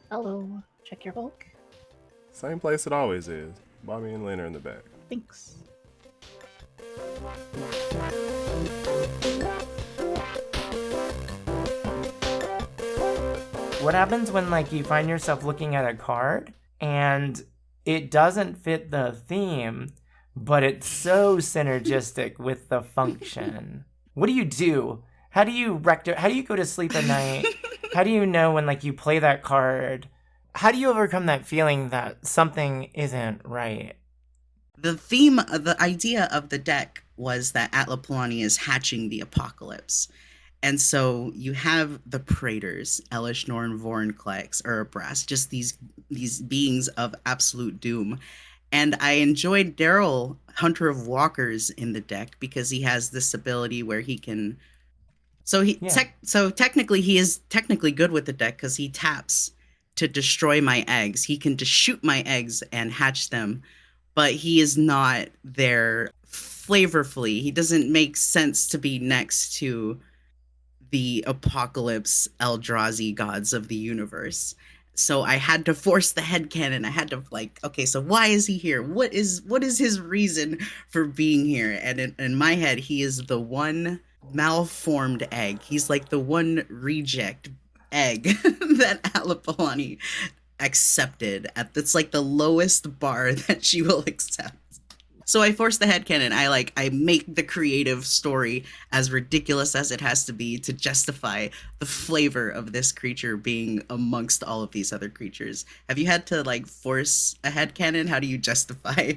Hello. Check your bulk. Same place it always is. Bobbie and Lynn are in the back. Thanks. What happens when you find yourself looking at a card and it doesn't fit the theme, but it's so synergistic with the function? What do you do? How do you go to sleep at night? How do you know when you play that card? How do you overcome that feeling that something isn't right? The idea of the deck was that Atla Palani is hatching the apocalypse. And so you have the Praetors, Elish, Norn, Vorinclex, Urabras, just these beings of absolute doom. And I enjoyed Daryl, Hunter of Walkers, in the deck because he has this ability where he can... So technically he is technically good with the deck because he taps to destroy my eggs. He can just shoot my eggs and hatch them, but he is not there flavorfully. He doesn't make sense to be next to the apocalypse Eldrazi gods of the universe. So I had to force the headcanon. I had to okay, so why is he here? What is his reason for being here? And in my head, he is the one malformed egg. He's like the one reject egg that Atla Palani accepted. That's like the lowest bar that she will accept. So I force the headcanon. I make the creative story as ridiculous as it has to be to justify the flavor of this creature being amongst all of these other creatures. Have you had to force a headcanon? How do you justify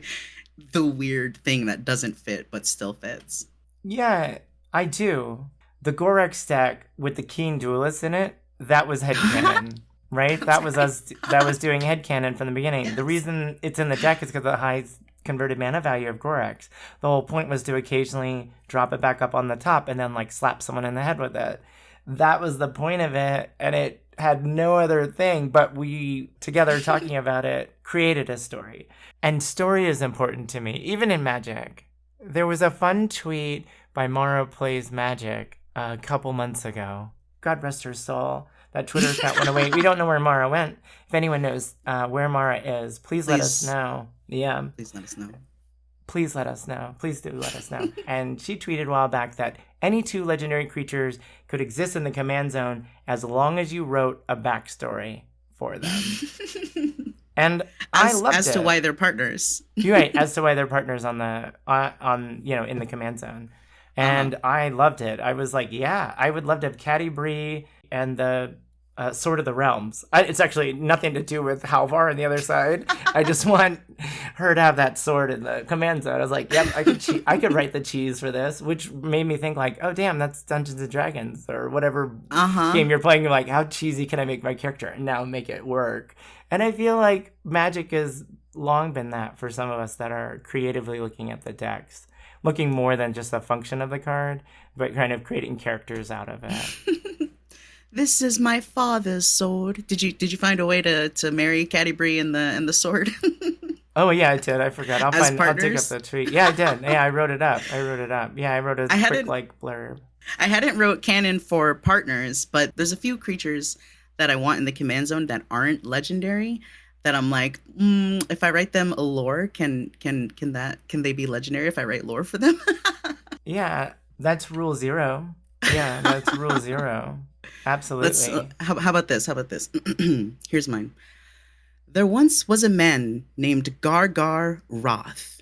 the weird thing that doesn't fit but still fits? Yeah, I do. The Gorex deck with the Keen Duelist in it, that was headcanon. Right? That was us. That was doing headcanon from the beginning. Yes. The reason it's in the deck is because of the high converted mana value of Gorex. The whole point was to occasionally drop it back up on the top and then slap someone in the head with it. That was the point of it, and it had no other thing, but we, together talking about it, created a story. And story is important to me, even in Magic. There was a fun tweet by Mara Plays Magic a couple months ago. God rest her soul. That Twitter account went away. We don't know where Mara went. If anyone knows where Mara is, please let us know. Yeah. Please let us know. Please let us know. Please do let us know. And she tweeted a while back that any two legendary creatures could exist in the command zone as long as you wrote a backstory for them. And I loved it. As to why they're partners. You're right. As to why they're partners in the command zone. And I loved it. I was like, yeah, I would love to have Caddy Bree and the Sword of the Realms. It's actually nothing to do with Halvar on the other side. I just want her to have that sword in the command zone. I was like, yep, I could write the cheese for this, which made me think oh, damn, that's Dungeons & Dragons or whatever game you're playing. You're like, how cheesy can I make my character and now make it work? And I feel like Magic has long been that for some of us that are creatively looking at the decks. Looking more than just the function of the card, but kind of creating characters out of it. This is my father's sword. Did you find a way to marry Caddy Bree and the sword? Oh yeah, I did. I forgot. I'll dig up the tweet. Yeah, I did. Yeah, I wrote it up. Yeah, I wrote a quick blurb. I hadn't wrote canon for partners, but there's a few creatures that I want in the command zone that aren't legendary. That I'm like, if I write them a lore, can they be legendary if I write lore for them? Yeah, that's rule 0. Yeah, that's rule 0. Absolutely. How about this? Here's mine. There once was a man named Gargaroth.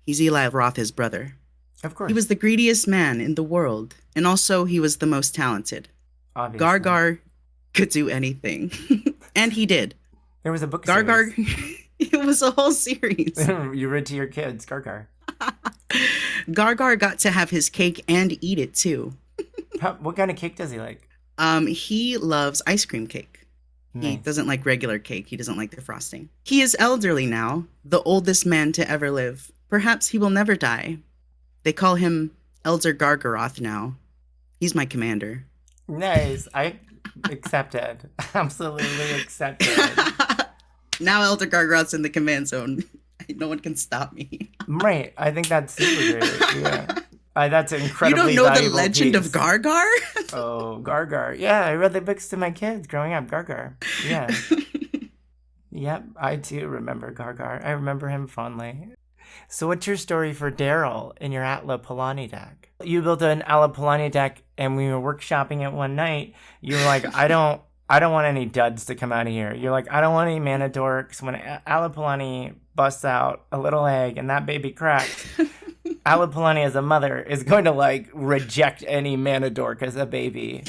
He's Eli Roth, his brother. Of course. He was the greediest man in the world, and also he was the most talented. Obviously. Gargar could do anything, and he did. There was a book series. It was a whole series. You read to your kids, Gargar. Gargar got to have his cake and eat it too. What kind of cake does he like? He loves ice cream cake. Nice. He doesn't like regular cake. He doesn't like the frosting. He is elderly now, the oldest man to ever live. Perhaps he will never die. They call him Elder Gargaroth now. He's my commander. Nice. I accepted. Absolutely accepted. Now Elder Gargaroth's in the command zone. No one can stop me. Right. I think that's super great. Yeah. That's incredibly valuable. You don't know the legend of Gargar? Oh, Gargar. Yeah, I read the books to my kids growing up. Gargar. Yeah. Yep, I do remember Gargar. I remember him fondly. So what's your story for Daryl in your Atla Palani deck? You built an Atla Palani deck, and we were workshopping it one night. You were like, I don't want any duds to come out of here. You're like, I don't want any mana dorks. When Atla Palani busts out a little egg and that baby cracks, Atla Palani as a mother is going to like reject any mana dork as a baby.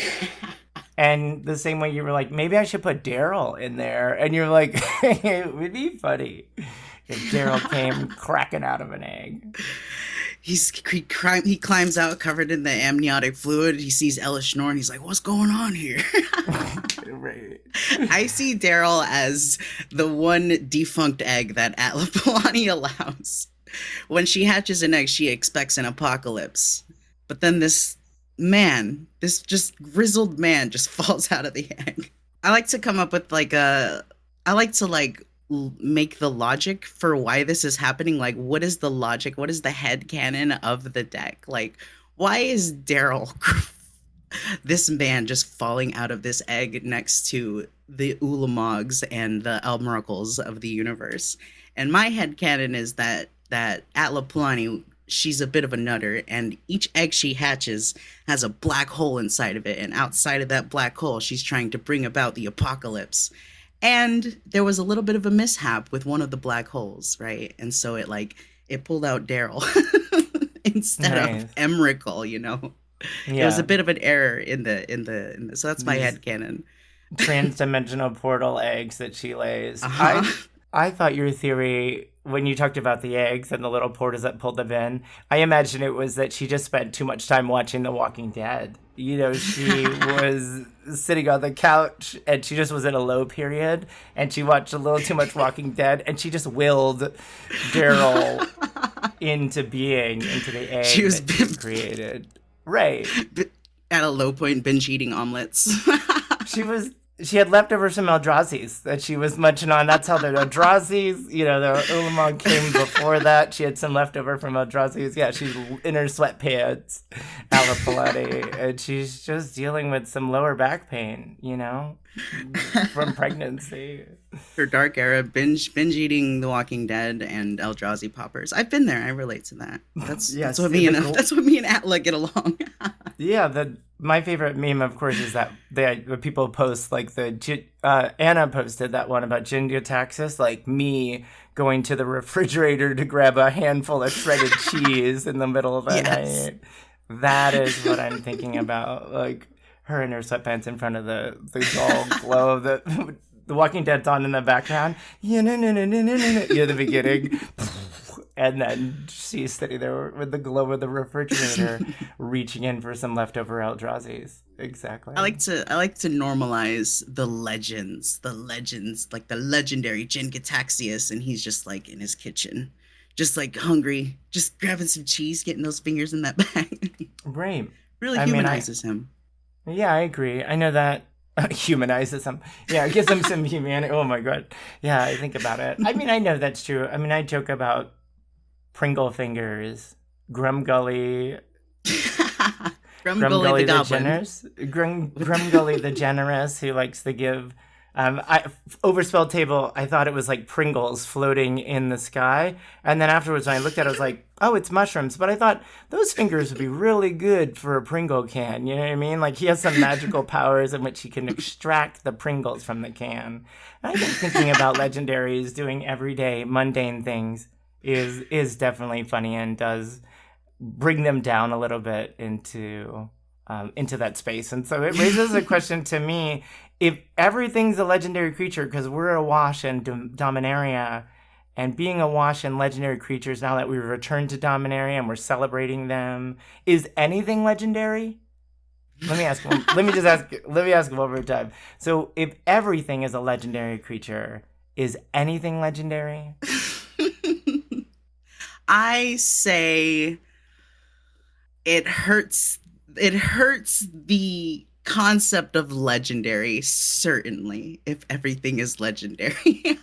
And the same way you were like, maybe I should put Daryl in there. And you're like, it would be funny if Daryl came cracking out of an egg. He climbs out covered in the amniotic fluid. He sees Elish Norn. He's like, what's going on here? Right. I see Daryl as the one defunct egg that Atla Palani allows. When she hatches an egg, she expects an apocalypse. But then this just grizzled man just falls out of the egg. I like to come up with make the logic for why this is happening. Like, what is the logic? What is the headcanon of the deck? Like, why is Daryl, this man, just falling out of this egg next to the Ulamogs and the Elmericles of the universe? And my headcanon is that Atla Palani, she's a bit of a nutter, and each egg she hatches has a black hole inside of it, and outside of that black hole, she's trying to bring about the apocalypse. And there was a little bit of a mishap with one of the black holes, right? And so it pulled out Daryl instead of Emrakul, you know? Yeah. It was a bit of an error in the so that's my headcanon. Transdimensional portal eggs that she lays. Uh-huh. I thought your theory, when you talked about the eggs and the little portals that pulled them in, I imagine it was that she just spent too much time watching The Walking Dead. You know, she was sitting on the couch and she just was in a low period and she watched a little too much Walking Dead and she just willed Daryl into being, into the egg she created. Right. At a low point, binge eating omelets. She had leftovers from Eldrazi's that she was munching on. That's how the Eldrazi's, you know, the Ulamog came before that. She had some leftover from Eldrazi's. Yeah, she's in her sweatpants, Atla Palani, and she's just dealing with some lower back pain, you know, from pregnancy. Her dark era, binge eating The Walking Dead and Eldrazi poppers. I've been there. I relate to that. That's what me and Atla get along. Yeah, my favorite meme, of course, is that the people post, like, Anna posted that one about Gingiotaxis, like me going to the refrigerator to grab a handful of shredded cheese in the middle of the night. That is what I'm thinking about, like, her in her sweatpants in front of the dull glow of the Walking Dead's on in the background. Yeah, no, the beginning. And then she's sitting there with the glow of the refrigerator, reaching in for some leftover Eldrazi's. Exactly. I like to normalize the legends, like the legendary Gingiotaxius, and he's just like in his kitchen, just like hungry, just grabbing some cheese, getting those fingers in that bag. Right. Really humanizes him. Yeah, I agree. I know that. Humanizes him. Yeah, it gives him some humanity. Oh my god. Yeah, I think about it. I mean, I know that's true. I mean, I joke about Pringle Fingers, Grumgully, Grumgully the goblin. Grumgully the generous, who likes to give. Overspelled table, I thought it was like Pringles floating in the sky. And then afterwards, when I looked at it, I was like, oh, it's mushrooms. But I thought those fingers would be really good for a Pringle can. You know what I mean? Like, he has some magical powers in which he can extract the Pringles from the can. And I think thinking about Legendaries doing everyday mundane things is definitely funny and does bring them down a little bit into that space. And so it raises a question to me: if everything's a legendary creature, because we're awash in Dominaria, and being awash in legendary creatures now that we've returned to Dominaria and we're celebrating them, is anything legendary? Let me ask one more time. So if everything is a legendary creature, is anything legendary? I say it hurts the concept of legendary, certainly, if everything is legendary.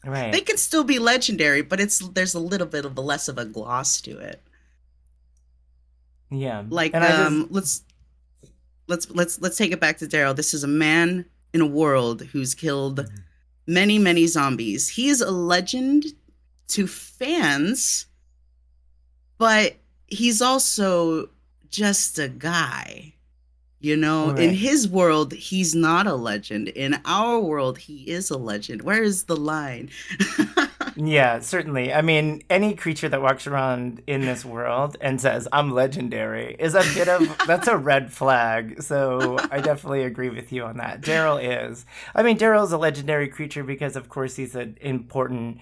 Right. They can still be legendary, but there's a little bit of a less of a gloss to it. Yeah. Like, let's take it back to Daryl. This is a man in a world who's killed many, many zombies. He is a legend to fans, but he's also just a guy. You know, in Right. his world, he's not a legend. In our world, he is a legend. Where is the line? Yeah, certainly. I mean, any creature that walks around in this world and says, I'm legendary, is a bit of, that's a red flag. So I definitely agree with you on that. Daryl is. I mean, Daryl's a legendary creature because, of course, he's an important.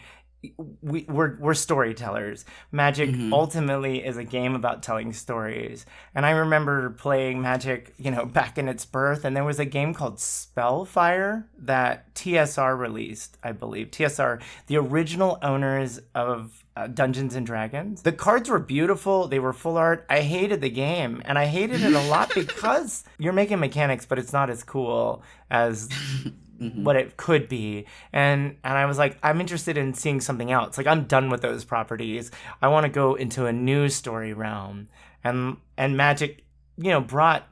We're storytellers. Magic Hmm. ultimately is a game about telling stories. And I remember playing Magic, back in its birth, and there was a game called Spellfire that TSR released, I believe. TSR, the original owners of Dungeons and Dragons. The cards were beautiful. They were full art. I hated the game, and I hated it a lot because you're making mechanics, but it's not as cool as Hmm. what it could be. And I was like, I'm interested in seeing something else. Like, I'm done with those properties. I want to go into a new story realm. And Magic, brought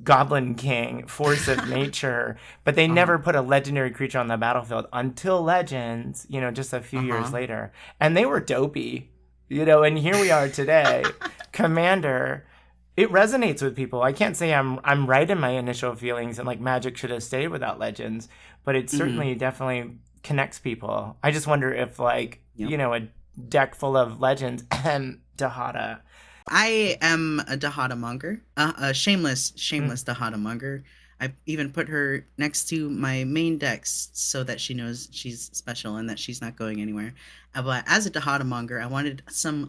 Goblin King, Force of Nature, but they Uh-huh. never put a legendary creature on the battlefield until Legends, just a few years Uh-huh. later. And they were dopey. And here we are today. Commander, it resonates with people. I can't say I'm right in my initial feelings and like Magic should have stayed without Legends, but it Hmm. certainly definitely connects people. I just wonder if like, Yep. a deck full of Legends and Dahada. I am a Dahada monger, a shameless, Mm. shameless Dahada monger. I even put her next to my main decks so that she knows she's special and that she's not going anywhere. But as a Dahada monger, I wanted some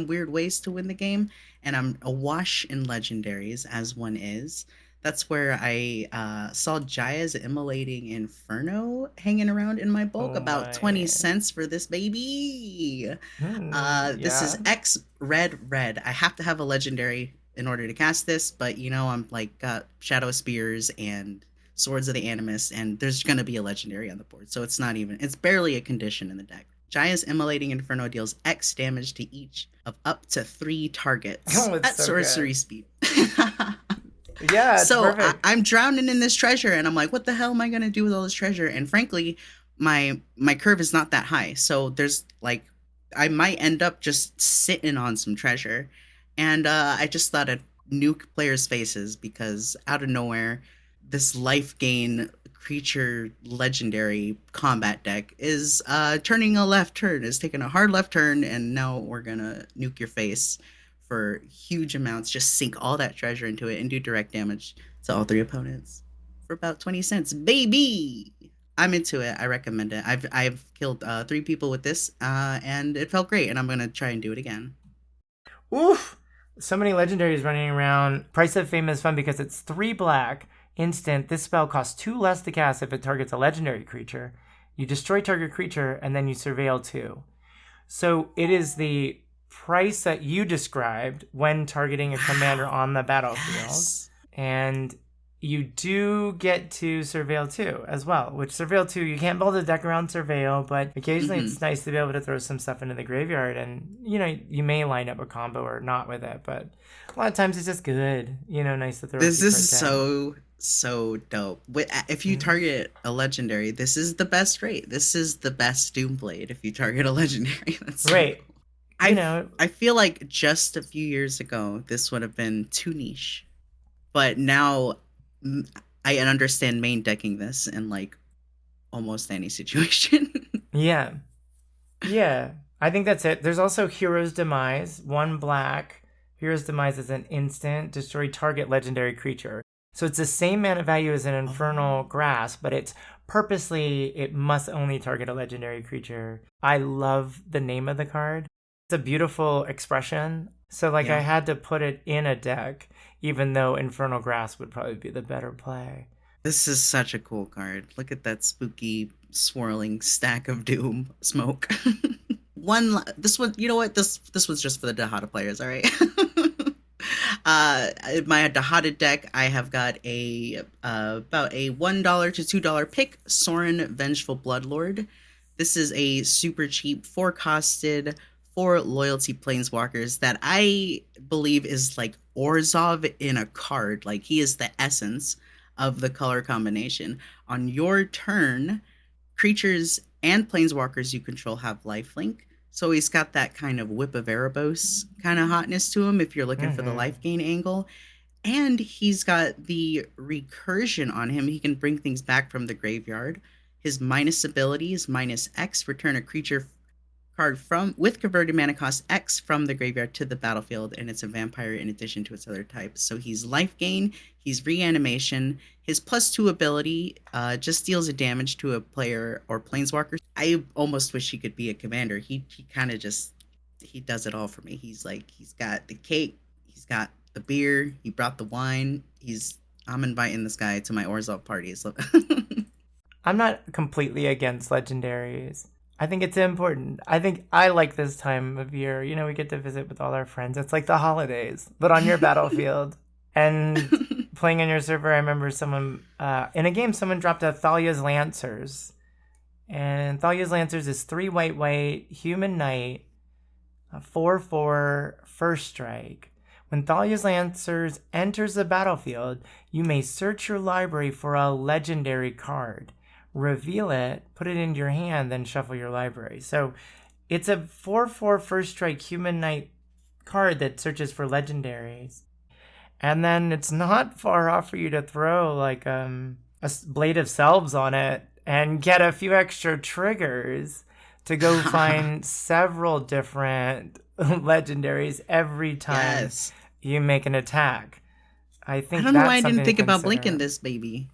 weird ways to win the game, and I'm awash in legendaries as one is. That's where I saw Jaya's Immolating Inferno hanging around in my bulk. Oh About 20 my. cents for this baby. This is Yeah. X red red. I have to have a legendary in order to cast this, but I'm like got Shadow Spears and Swords of the Animus, and there's gonna be a legendary on the board, so it's barely a condition in the deck. Jaya's Immolating Inferno deals X damage to each of up to 3 targets Oh, it's at so sorcery good. speed. Yeah, it's So perfect. I'm drowning in this treasure, and I'm like, what the hell am I gonna do with all this treasure? And frankly, my curve is not that high, so there's like, I might end up just sitting on some treasure, and I just thought I'd nuke players' faces because out of nowhere, this life gain creature legendary combat deck is turning a left turn, is taking a hard left turn, and now we're gonna nuke your face for huge amounts, just sink all that treasure into it and do direct damage to all 3 opponents for about 20 cents. Baby! I'm into it. I recommend it. I've killed 3 people with this, and it felt great, and I'm gonna try and do it again. Oof! So many legendaries running around. Price of Fame is fun because it's 3 black, instant. This spell costs 2 less to cast if it targets a legendary creature. You destroy target creature, and then you surveil 2. So it is the price that you described when targeting a commander Wow. on the battlefield. Yes. And you do get to Surveil 2 as well, which Surveil 2, you can't build a deck around Surveil, but occasionally Hmm. it's nice to be able to throw some stuff into the graveyard and, you may line up a combo or not with it, but a lot of times it's just good, nice to throw a This few is cards in. so dope. If you Mm. target a legendary, this is the best rate. This is the best Doomblade if you target a legendary. That's so Right. cool. You I know, I feel like just a few years ago this would have been too niche, but now mm, I understand main decking this in like almost any situation. yeah. Yeah, I think that's it. There's also Hero's Demise, 1 black. Hero's Demise is an instant, destroy target legendary creature. So it's the same mana value as an Infernal Oh. Grasp, but it must only target a legendary creature. I love the name of the card. It's a beautiful expression. So like I Yeah. had to put it in a deck, even though Infernal Grasp would probably be the better play. This is such a cool card. Look at that spooky swirling stack of doom smoke. This one, you know what? This was just for the Dahada players, all right? In my Dahada deck, I have got about a $1 to $2 pick, Sorin Vengeful Bloodlord. This is a super cheap 4 costed 4 loyalty planeswalkers that I believe is like Orzov in a card. Like he is the essence of the color combination. On your turn, Creatures and planeswalkers you control have lifelink. So he's got that kind of Whip of Erebos kind of hotness to him if you're looking for the life gain angle. And he's got the recursion on him. He can bring things back from the graveyard. His minus ability is -X, return a creature card from with converted mana cost X from the graveyard to the battlefield, and it's a vampire in addition to its other types. So he's life gain, he's reanimation. His +2 ability just deals a damage to a player or planeswalker. I almost wish he could be a commander. He kind of just, he does it all for me. He's got the cake, he's got the beer, he brought the wine. I'm inviting this guy to my Orzhov party. So I'm not completely against legendaries. I think it's important. I think I like this time of year. You know, we get to visit with all our friends. It's like the holidays, but on your battlefield. And playing on your server, I remember someone, in a game, someone dropped a Thalia's Lancers. And Thalia's Lancers is 3 white, human knight, 4/4, first strike. When Thalia's Lancers enters the battlefield, you may search your library for a legendary card. Reveal it, put it into your hand, then shuffle your library. So it's a 4/4 first strike human knight card that searches for legendaries. And then it's not far off for you to throw like a Blade of Selves on it and get a few extra triggers to go find several different legendaries every time you make an attack. I don't know why I didn't think about blinking this baby.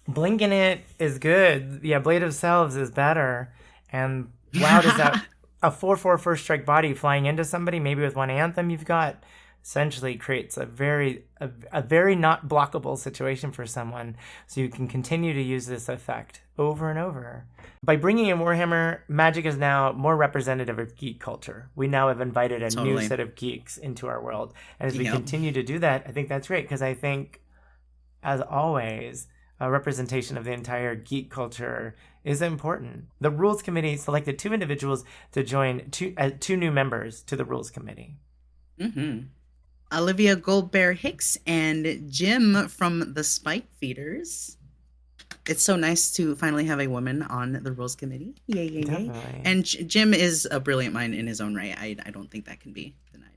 Blinking it is good. Yeah, Blade of Selves is better. And wow, does that a 4/4 first strike body flying into somebody, maybe with one anthem you've got, essentially creates a very not blockable situation for someone. So you can continue to use this effect over and over. By bringing in Warhammer, Magic is now more representative of geek culture. We now have invited a new set of geeks into our world. And as we continue to do that, I think that's great, because I think, as always, a representation of the entire geek culture is important. The Rules Committee selected 2 individuals to join, 2 new members to the Rules Committee. Olivia Goldbear-Hicks and Jim from the Spike Feeders. It's so nice to finally have a woman on the Rules Committee. Yay. And Jim is a brilliant mind in his own right. I don't think that can be denied.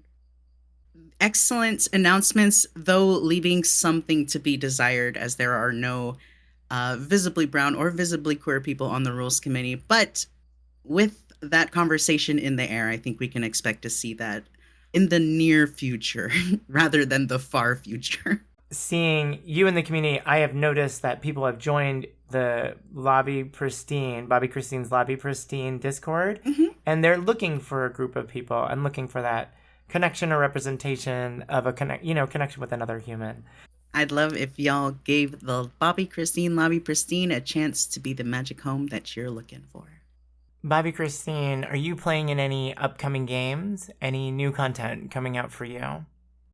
Excellent announcements, though leaving something to be desired, as there are no visibly brown or visibly queer people on the Rules Committee. But with that conversation in the air, I think we can expect to see that in the near future rather than the far future. Seeing you in the community, I have noticed that people have joined the Bobbie-Christine's Lobby-Pristine Discord, and they're looking for a group of people and looking for that connection or representation of a connection with another human. I'd love if y'all gave the Bobbie-Christine Lobby-Pristine a chance to be the magic home that you're looking for. Bobbie-Christine, are you playing in any upcoming games? Any new content coming out for you?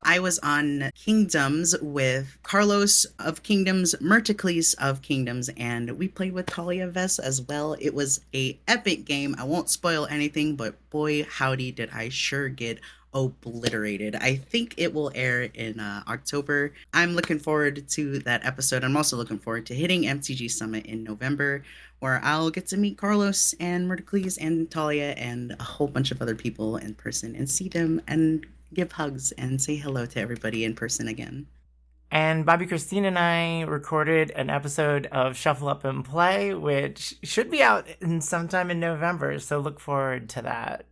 I was on Kingdoms with Carlos of Kingdoms, Murticles of Kingdoms, and we played with Talia Vess as well. It was a epic game. I won't spoil anything, but boy, howdy, did I sure get obliterated. I think it will air in October. I'm looking forward to that episode. I'm also looking forward to hitting MTG Summit in November, where I'll get to meet Carlos and Murticles and Talia and a whole bunch of other people in person and see them and give hugs and say hello to everybody in person again. And Bobbie-Christine and I recorded an episode of Shuffle Up and Play, which should be out sometime in November, so look forward to that.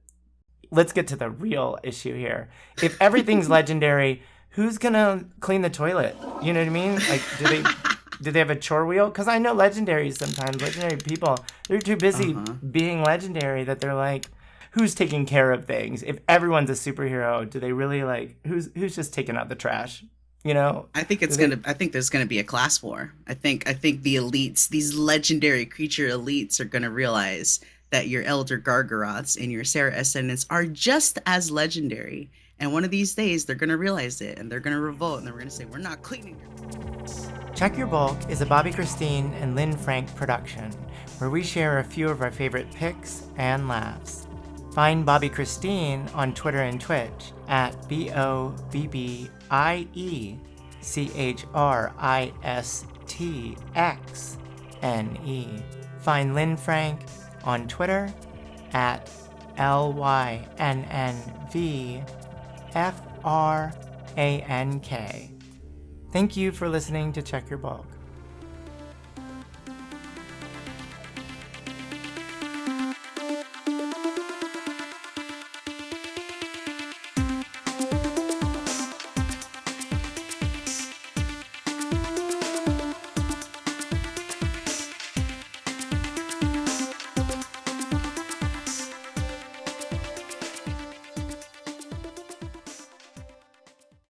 Let's get to the real issue here. If everything's legendary, who's gonna clean the toilet? You know what I mean? Like, do they have a chore wheel? Because I know legendary people, they're too busy being legendary that they're like, who's taking care of things? If everyone's a superhero, do they really who's just taking out the trash? You know? I think there's gonna be a class war. I think the elites, these legendary creature elites, are gonna realize that your Elder Gargaroths and your Sarah Ascendants are just as legendary. And one of these days, they're gonna realize it, and they're gonna revolt, and they're gonna say, we're not cleaning your... Check Your Bulk is a Bobbie-Christine and Lynn Frank production, where we share a few of our favorite picks and laughs. Find Bobbie-Christine on Twitter and Twitch at BOBBIECHRISTXNE. Find Lynn Frank on Twitter at LYNNVFRANK. Thank you for listening to Check Your Bulk.